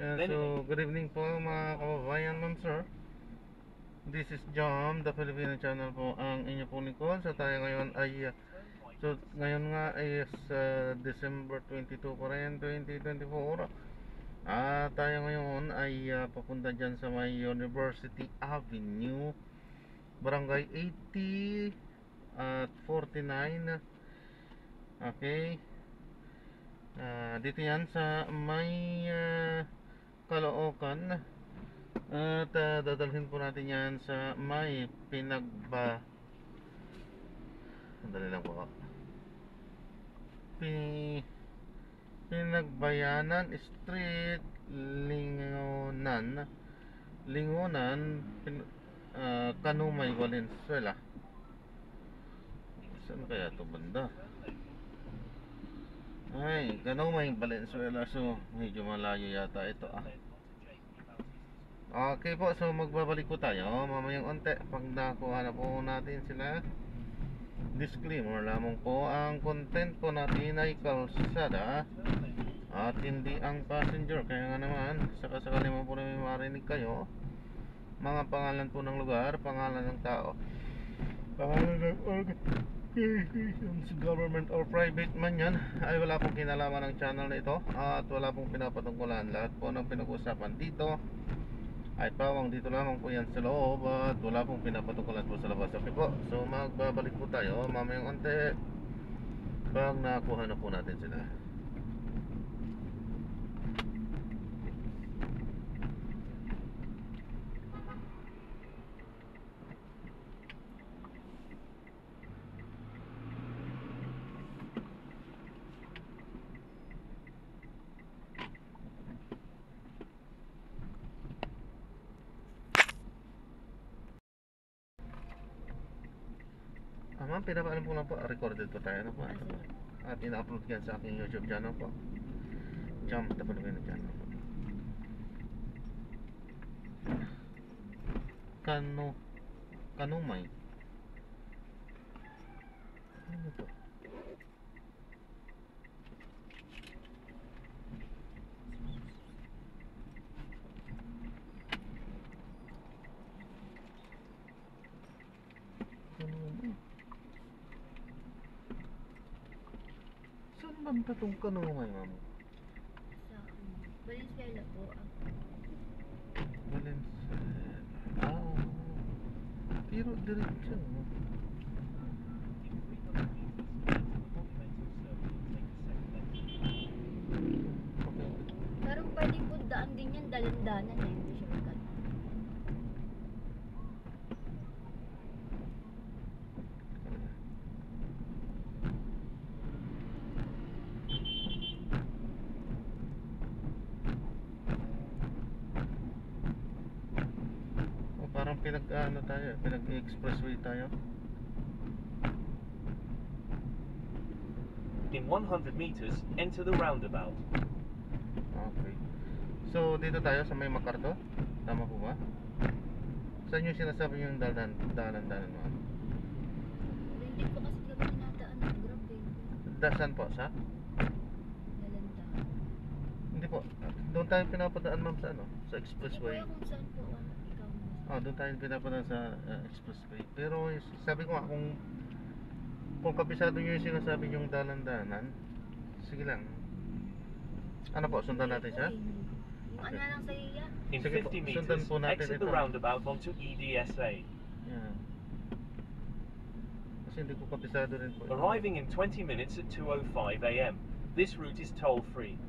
So, good evening po mga kababayan, ma'am sir. This is Jom, the Filipino channel po ang inyo po lingkod. So tayo ngayon ay ngayon nga ay December 22 pa rin, 2024. Tayo ngayon ay papunta dyan sa may University Avenue, Barangay 80 at 49. Okay. Dito yan sa may Caloocan. At dadalhin po natin yan sa may Sandali lang po. Pinagbayanan Street, Lingonan, Kanumay, Valenzuela. Saan kaya ito banda? Ay, Kanumay, Valenzuela. So medyo malayo yata ito Okay po, so magbabalik po tayo mamayang onte pag nakuha na po natin sila. Disclaimer lamang po, ang content po natin ay kalsada at hindi ang passenger. Kaya nga naman, sakasakali mo po na may marinig kayo, mga pangalan po ng lugar, pangalan ng tao, pangalan ng organizations, government or private man yan, ay wala pong kinalaman ng channel na ito at wala pong pinapatungkulan. Lahat po ng pinag-usapan dito ay pawang dito lamang po yan sa loob at wala pong pinapatungkulan po sa labas. Okay po, so magbabalik po tayo mamayang onte pag nakuha na po natin sila. Ma'am, pinapaalam po lang po, recorded po tayo na po at ina-upload yan sa aking YouTube channel po, Jump the Filipino channel po. Kanumay, ano to? Kanumay, saan banda tong Kanumay, ma'am? Sa Valenzuela po. Valenzuela. Pero diretso, no? Okay. Pero pwede po daan din yan, dalandanan eh. Hindi siya magkano. Parang pinag-expressway tayo. In 100 meters, enter the roundabout. Okay. So, dito tayo sa may Macarto. Tama po ba? Saan yung sinasabi yung dalan mo? Hindi po kasi kami dinadaan ng grab eh. Saan po? Sa? Dalandanan. Hindi po. Doon tayo pinapadaan, ma'am, sa ano? Sa expressway. Hindi po kung saan po ikaw mo. Doon tayo pinapadaan sa expressway. Pero sabi ko nga, kung kabisado nyo yung sinasabi yung dalan-danan, sige lang. Ano po, sundan natin siya? Yung ano lang sa iya. In Sige po, 50 sundan meters, po natin exit ito. the roundabout onto EDSA. Yan. Kasi hindi ko kabisado rin po. Arriving in 20 minutes at 2:05 AM. This route is toll-free.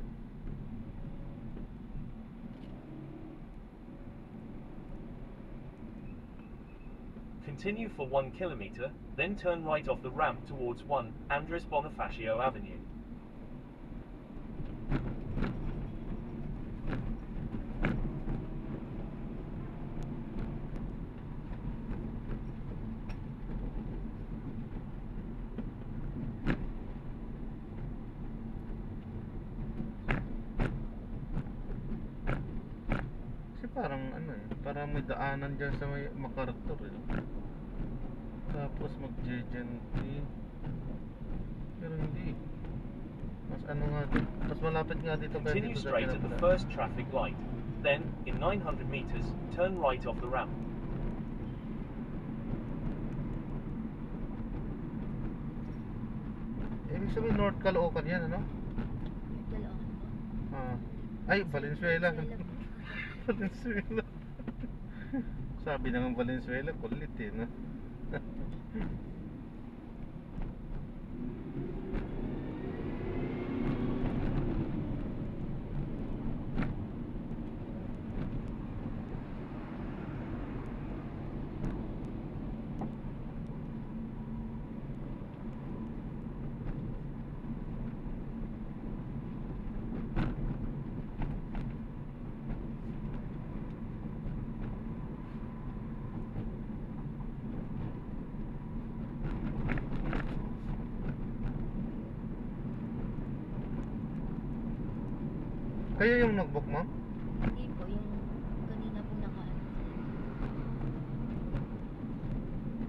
Continue for 1 kilometer, then turn right off the ramp towards 1 Andres Bonifacio Avenue. Kasi parang parang may daanan dyan sa may MacArthur Tapos mag-JGNT. Pero hindi. Mas ano nga dito? Mas malapit nga dito kaya Continue dito sa straight at the pinapala. first traffic light. Then, in 900 meters, turn right off the ramp. Ibig sabihin North Caloocan yan, ano? Dalawang po. Ah. Ay, Valenzuela. Valenzuela po. Valenzuela. Sabi na ng Valenzuela, kulit eh, no? Kayo yung nag-book, ma'am? Hindi po, yung kanina po nakaano.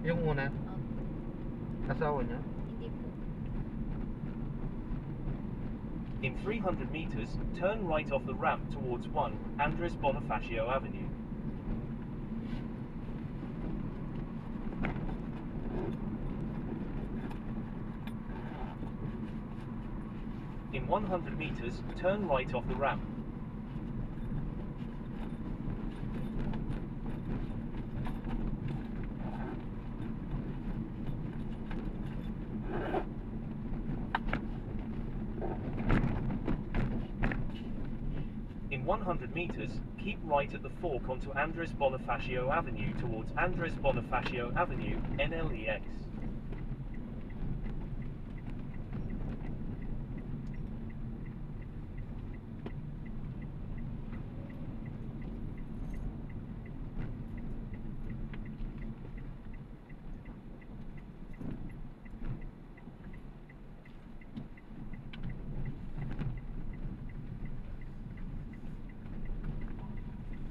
Yung una? Opo. Asawa niya? Hindi po. In 300 meters, turn right off the ramp towards 1 Andres Bonifacio Avenue. In 100 meters, turn right off the ramp. In 100 meters, keep right at the fork onto Andres Bonifacio Avenue towards Andres Bonifacio Avenue, NLEX.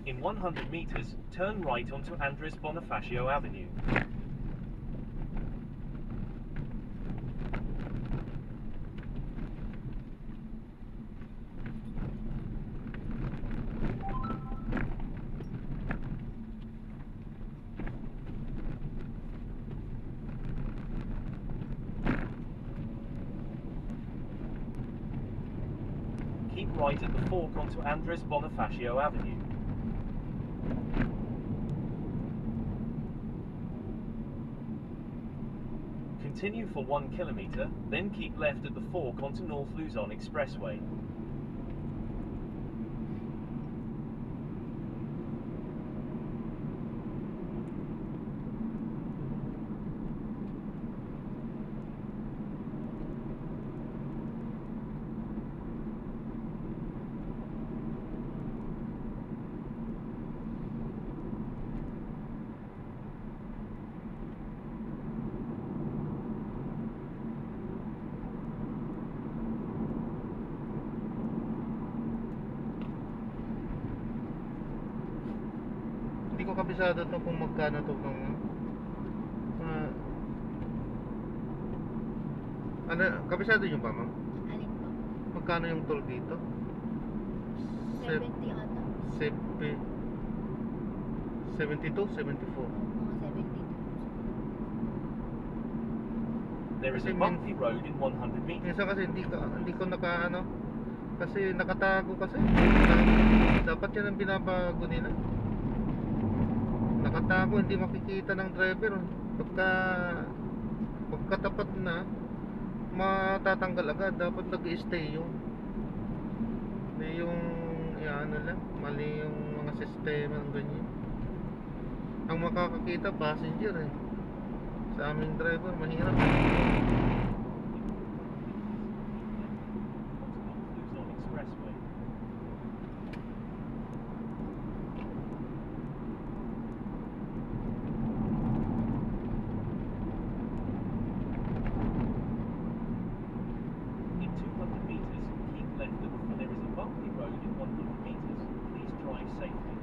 In 100 meters, turn right onto Andres Bonifacio Avenue. Keep right at the fork onto Andres Bonifacio Avenue. Continue for 1 kilometer, then keep left at the fork onto North Luzon Expressway. Hindi ko kabisado to kung magkano to kung ano, kabisado nyo ba, ma'am? Alin po? Magkano yung toll dito? 70 ata. 72, 74. Mga 72. There is a Kasi bumpy road in 100 meters. Minsan kasi hindi ko naka kasi nakatago kasi. Dapat yan ang binabago nila. Nakatago, hindi makikita ng driver. Pagkatapat na, matatanggal agad. Dapat nag-i-stay yun. Hindi yung, ano lang, mali yung mga sistema ng ganyan. Ang makakakita, passenger eh. Sa aming driver, mahirap. Luzon Expressway. In 200 meters, keep left at the there is a bumpy road in 100 meters. Please drive safely.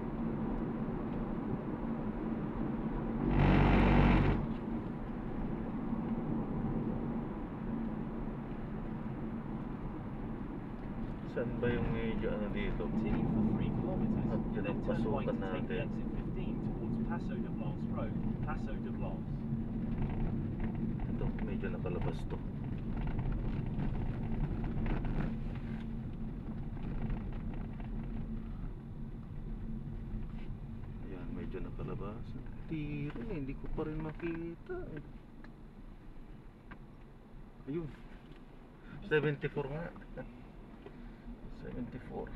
Saan ba yung medyo ano dito? Continue for 3 kilometers, At yun ang then turn right pasukan to take the natin. exit 15 towards Paso de Blas Road, Paso de Blas. Ito, medyo nakalabas to. Ayan, medyo nakalabas. Tiro na, hindi ko pa rin makita. Ayun. 74 nga. 74.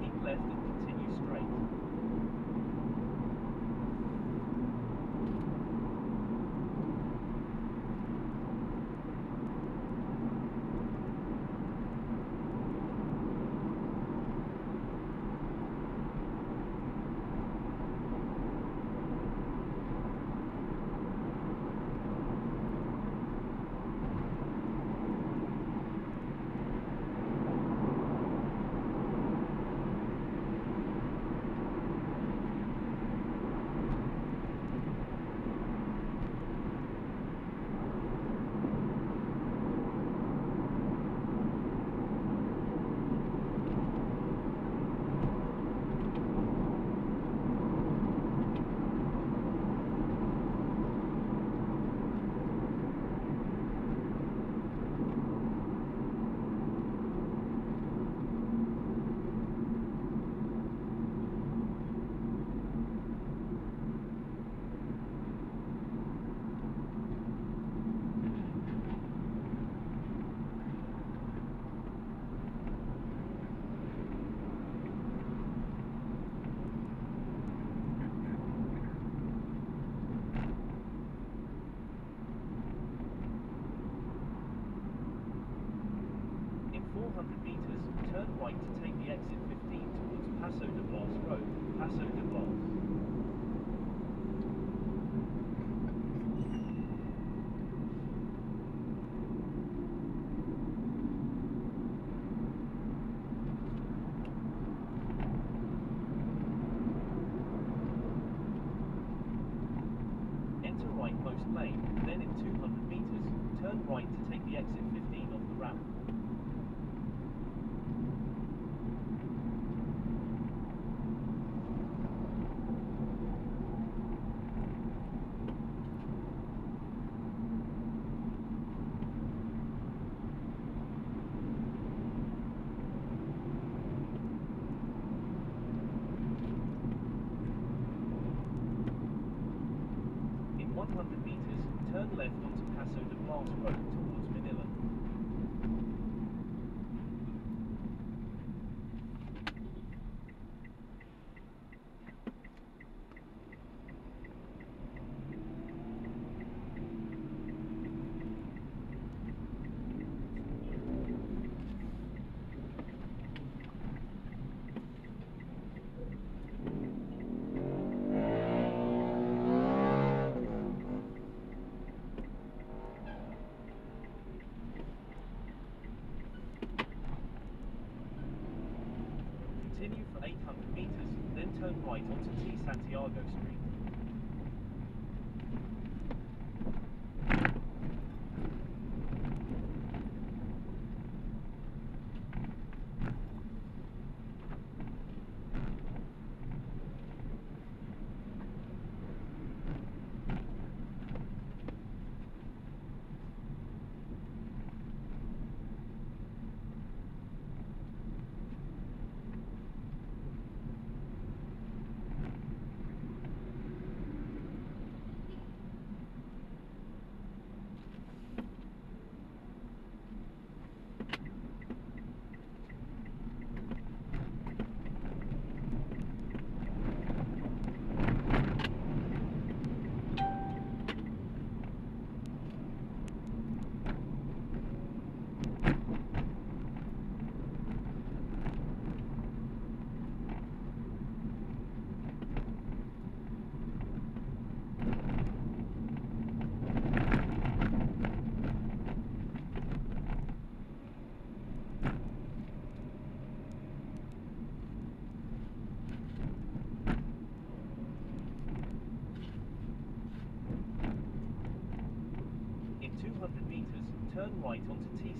Keep left and continue straight. In 400 meters, turn right to take the exit 15 towards Paso de Blas Road, Paso de Blas. Enter rightmost lane, then in 200 meters, turn right to take the exit 15 off the ramp. In 100 meters, turn left onto Paso de Blas Road towards Manila. Continue for 800 meters, then turn right onto T. Santiago Street.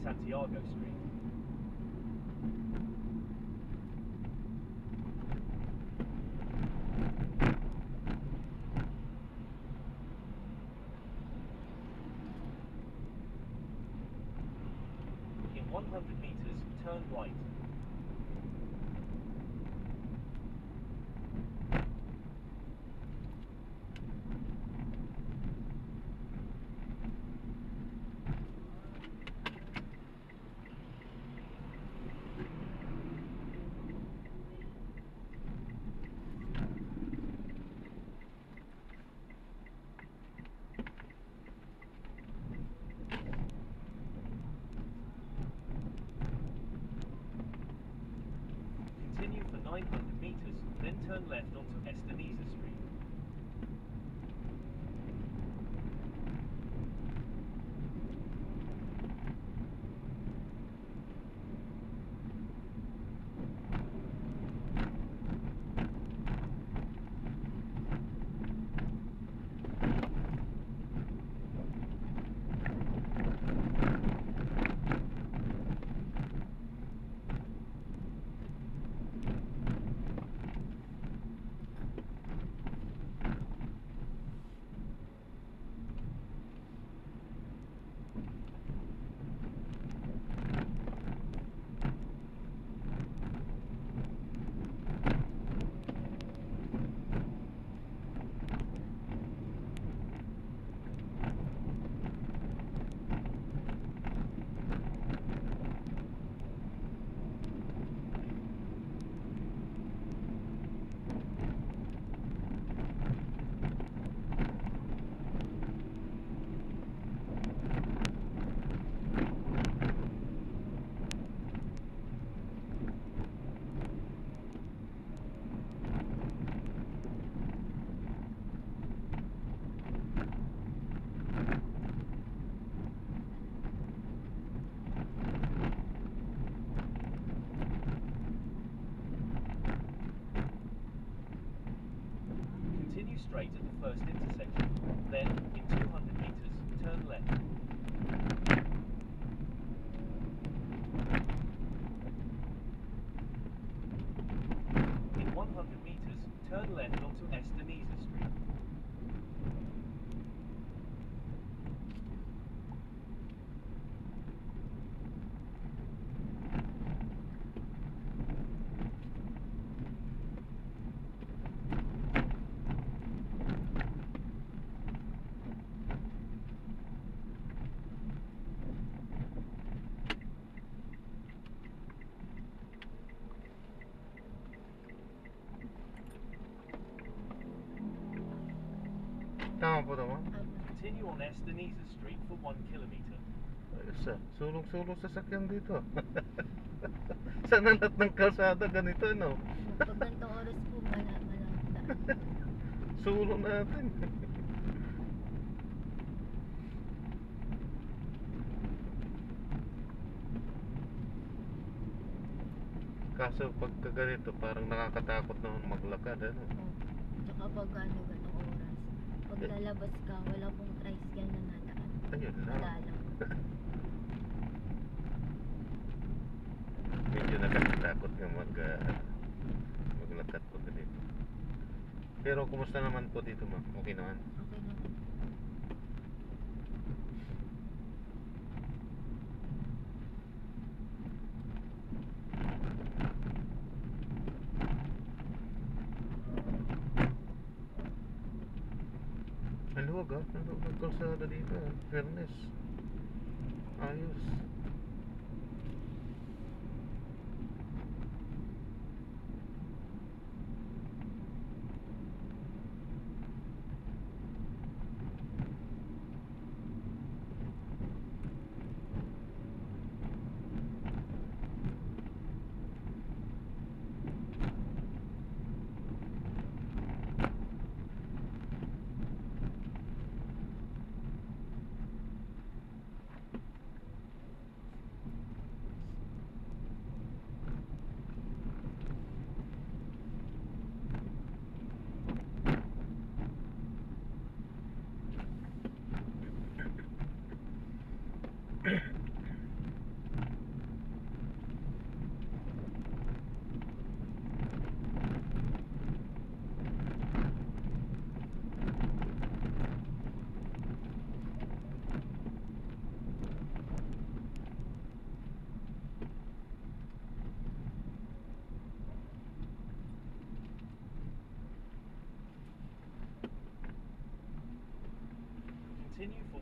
Santiago Street. In 100 meters, turn right. Continue for 900 meters, then turn left onto Esteneza Street. Continue straight at the first intersection. Then, in 200 meters, turn left. In 100 meters, turn left onto Esteneza Street. Tama po naman. Continue on Esteneza Street for 1 kilometer. Ayos ah. Sulong-sulong sasakyan dito. Sana lahat ng kalsada ganito, no? Pag ganitong oras po, malapda. Sulong natin. Kaso pagka ganito, parang nakakatakot naman maglakad, ano? Tsaka pag ganitong oras, pag lalabas ka, wala pong tricycle na nadaan. Ayun lang. Madalang. Medyo nakakatakot nga maglakad po dito. Pero kumusta naman po dito, ma'am? Okay naman? Okay naman. Ang luwag ah. Ang luwag ng kalsada dito ah. Fairness. Ayos.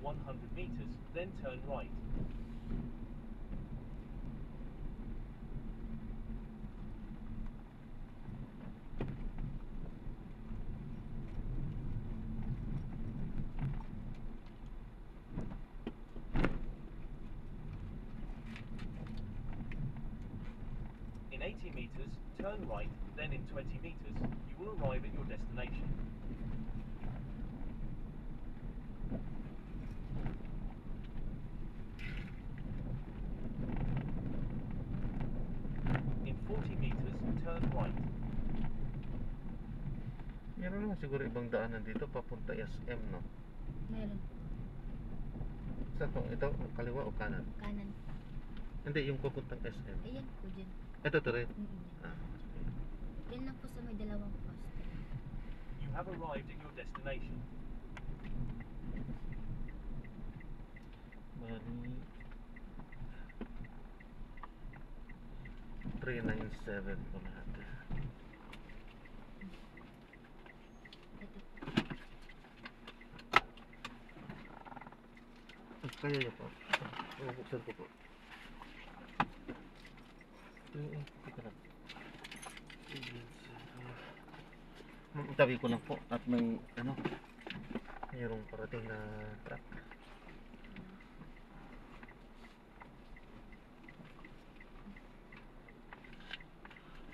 100 meters, then turn right. In 80 meters, turn right, then in 20 meters, you will arrive at your destination. In 40 meters, turn right. Meron naman siguro ibang daanan dito papunta SM, no? Meron. Sa to, ito, kaliwa o kanan? Kanan. Hindi, yung papuntang SM. Ayan po dyan. Ito to rin. Mm-mm. Ah, Yan lang po sa may dalawang post. You have arrived at your destination. Bali 397 po lahat. Ito. Kaya niyo po. Bubuksan ko po. Teka lang. Tabi ko lang po at may ano, mayroong parating na truck.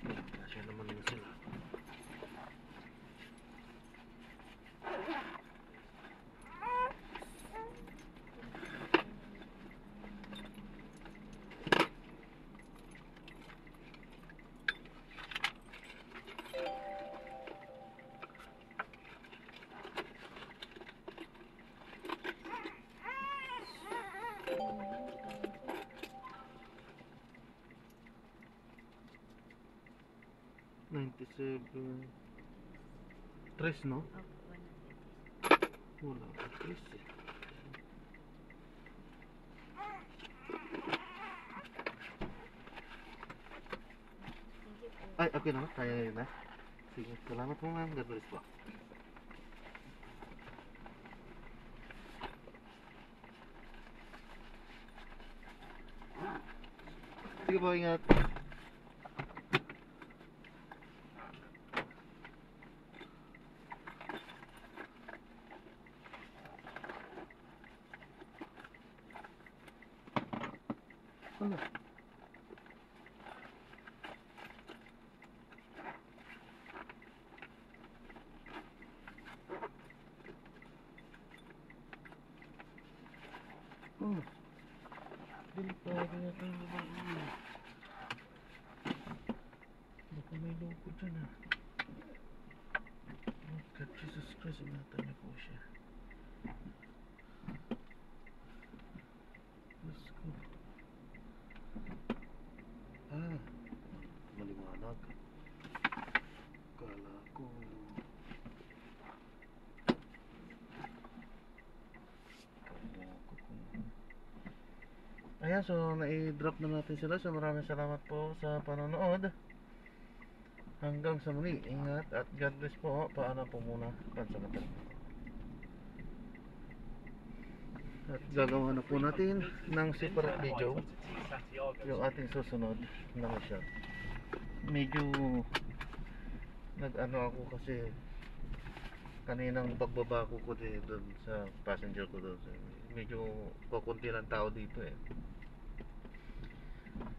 Kasya naman yun sila. Tres, no? Opo, 100. Wala pa, tres eh. Thank you po. Ay, okay na, kaya yun na. Sige, salamat po ma'am, God bless po. Sige po, ingat. Ano? Oh. Delikado na ito yung babae. Baka may loko dyan ah. Oh God, Jesus Christ, inatan niyo po siya. Let's go. Ah, maliwanag. Kala ko. Ayan, so nai-drop na natin sila. So maraming salamat po sa panonood. Hanggang sa muli, ingat at God bless po. Paano po muna, pansamantala. At gagawa na po natin ng separate video yung ating susunod na mission. Medyo nag-ano ako kasi kaninang pagbaba ko doon sa passenger ko doon. Medyo kukunti lang tao dito eh.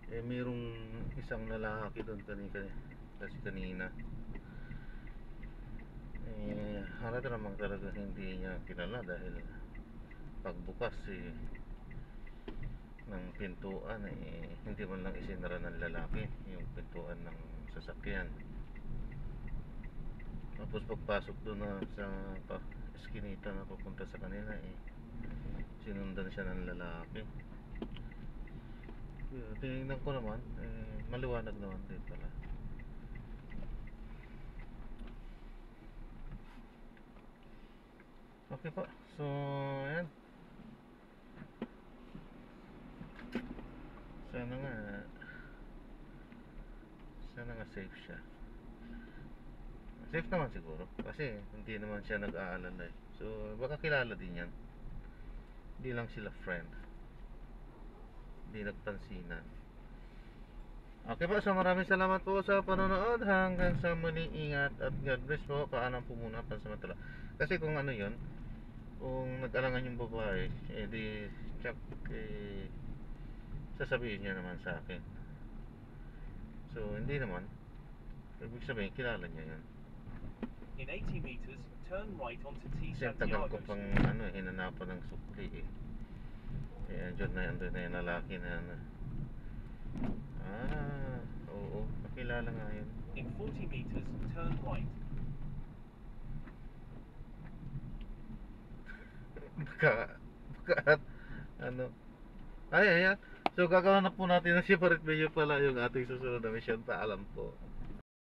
Eh mayroong isang lalaki doon kanina. Eh halata naman talaga hindi niya kilala dahil pagbukas ng pintuan eh hindi man lang isinara ng lalaki yung pintuan ng sasakyan. Tapos pagpasok doon na sa eskinita na papunta sa kanila eh sinundan siya ng lalaki. Tinignan ko naman eh maliwanag naman din pala. Okay po, so ayan, sana nga safe siya. Safe naman siguro kasi hindi naman siya nag-aalala eh. So baka kilala din yan. Hindi lang sila friend. Hindi nagpansinan. Okay po, so maraming salamat po sa panonood. Hanggang sa muli, ingat at God bless po. Paalam po muna pansamantala. Kasi kung ano yun, kung nag-alangan yung babae, di check, sasabihin niya naman sa akin. So hindi naman, ibig sabihin kilala niya yun. In 80 meters, turn right onto T. Kasi ang tagal ko Santiago pang Street. hinanapan ng sukli eh. Andun na yung lalaki na oo, nakilala nga yun. In 40 meters, turn right. baka ano, ayan. So gagawin na po natin ng separate video pala yung ating susunod na mission. Paalam po.